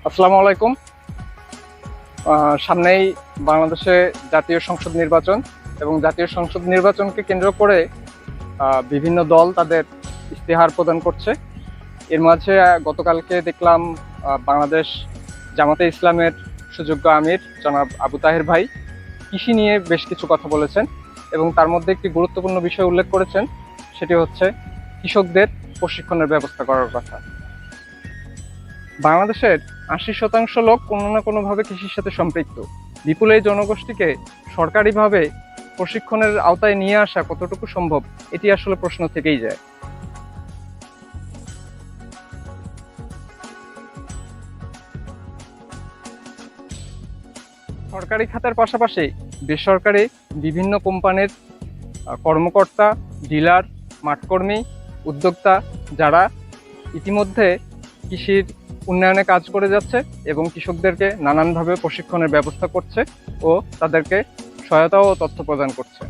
আসসালামু আলাইকুম। সামনেই বাংলাদেশে জাতীয় সংসদ নির্বাচন এবং জাতীয় সংসদ নির্বাচনকে কেন্দ্র করে বিভিন্ন দল তাদের ইশতেহার প্রদান করছে। এর মাঝে গতকালকে দেখলাম বাংলাদেশ জামাতে ইসলামের সুযোগ্য আমির জনাব আবু তাহের ভাই কৃষি নিয়ে বেশ কিছু কথা বলেছেন এবং তার মধ্যে একটি গুরুত্বপূর্ণ বিষয় উল্লেখ করেছেন, সেটি হচ্ছে কৃষকদের প্রশিক্ষণের ব্যবস্থা করার কথা। বাংলাদেশের ৮০% লোক কোনো না কোনোভাবে কৃষির সাথে সম্পৃক্ত। বিপুল এই জনগোষ্ঠীকে সরকারিভাবে প্রশিক্ষণের আওতায় নিয়ে আসা কতটুকু সম্ভব, এটি আসলে প্রশ্ন থেকেই যায়। সরকারি খাতের পাশাপাশি বেসরকারি বিভিন্ন কোম্পানির কর্মকর্তা, ডিলার, মাঠকর্মী, উদ্যোক্তা যারা ইতিমধ্যে কৃষির উন্নয়নে কাজ করে যাচ্ছে এবং কৃষকদেরকে নানানভাবে প্রশিক্ষণের ব্যবস্থা করছে ও তাদেরকে সহায়তা ও তথ্য প্রদান করছে।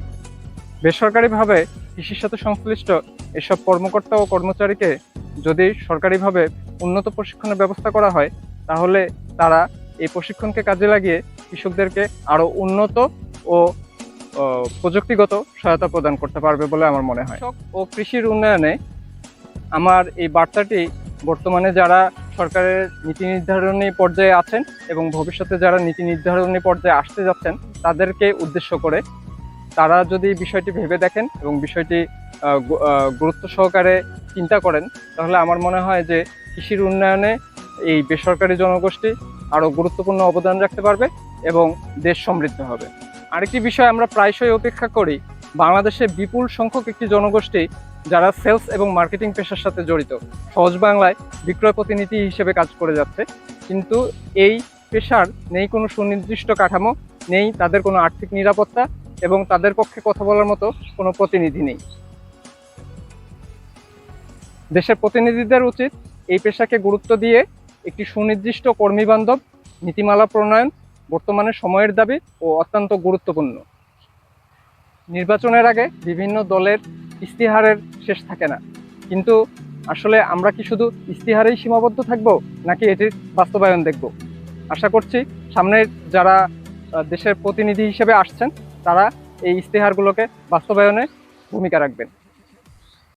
বেসরকারিভাবে কৃষির সাথে সংশ্লিষ্ট এসব কর্মকর্তা ও কর্মচারীকে যদি সরকারিভাবে উন্নত প্রশিক্ষণের ব্যবস্থা করা হয়, তাহলে তারা এই প্রশিক্ষণকে কাজে লাগিয়ে কৃষকদেরকে আরও উন্নত ও প্রযুক্তিগত সহায়তা প্রদান করতে পারবে বলে আমার মনে হয়। কৃষক ও কৃষির উন্নয়নে আমার এই বার্তাটি বর্তমানে যারা সরকারের নীতি নির্ধারণী পর্যায়ে আছেন এবং ভবিষ্যতে যারা নীতি নির্ধারণী পর্যায়ে আসতে যাচ্ছেন তাদেরকে উদ্দেশ্য করে। তারা যদি বিষয়টি ভেবে দেখেন এবং বিষয়টি গুরুত্ব সহকারে চিন্তা করেন, তাহলে আমার মনে হয় যে কৃষির উন্নয়নে এই বেসরকারি জনগোষ্ঠী আরও গুরুত্বপূর্ণ অবদান রাখতে পারবে এবং দেশ সমৃদ্ধ হবে। আরেকটি বিষয় আমরা প্রায়শই উপেক্ষা করি, বাংলাদেশে বিপুল সংখ্যক একটি জনগোষ্ঠী যারা সেলস এবং মার্কেটিং পেশার সাথে জড়িত, সহজ বাংলায় বিক্রয় প্রতিনিধি হিসেবে কাজ করে যাচ্ছে, কিন্তু এই পেশার নেই কোনো সুনির্দিষ্ট কাঠামো, নেই তাদের কোনো আর্থিক নিরাপত্তা এবং তাদের পক্ষে কথা বলার মতো কোনো প্রতিনিধি নেই। দেশের প্রতিনিধিদের উচিত এই পেশাকে গুরুত্ব দিয়ে একটি সুনির্দিষ্ট কর্মীবান্ধব নীতিমালা প্রণয়ন বর্তমানে সময়ের দাবি ও অত্যন্ত গুরুত্বপূর্ণ। নির্বাচনের আগে বিভিন্ন দলের ইশতেহারের শেষ থাকে না, কিন্তু আসলে আমরা কি শুধু ইশতেহারেই সীমাবদ্ধ থাকব নাকি এটির বাস্তবায়ন দেখব? আশা করছি সামনের যারা দেশের প্রতিনিধি হিসেবে আসছেন তারা এই ইশতেহারগুলোকে বাস্তবায়নে ভূমিকা রাখবেন।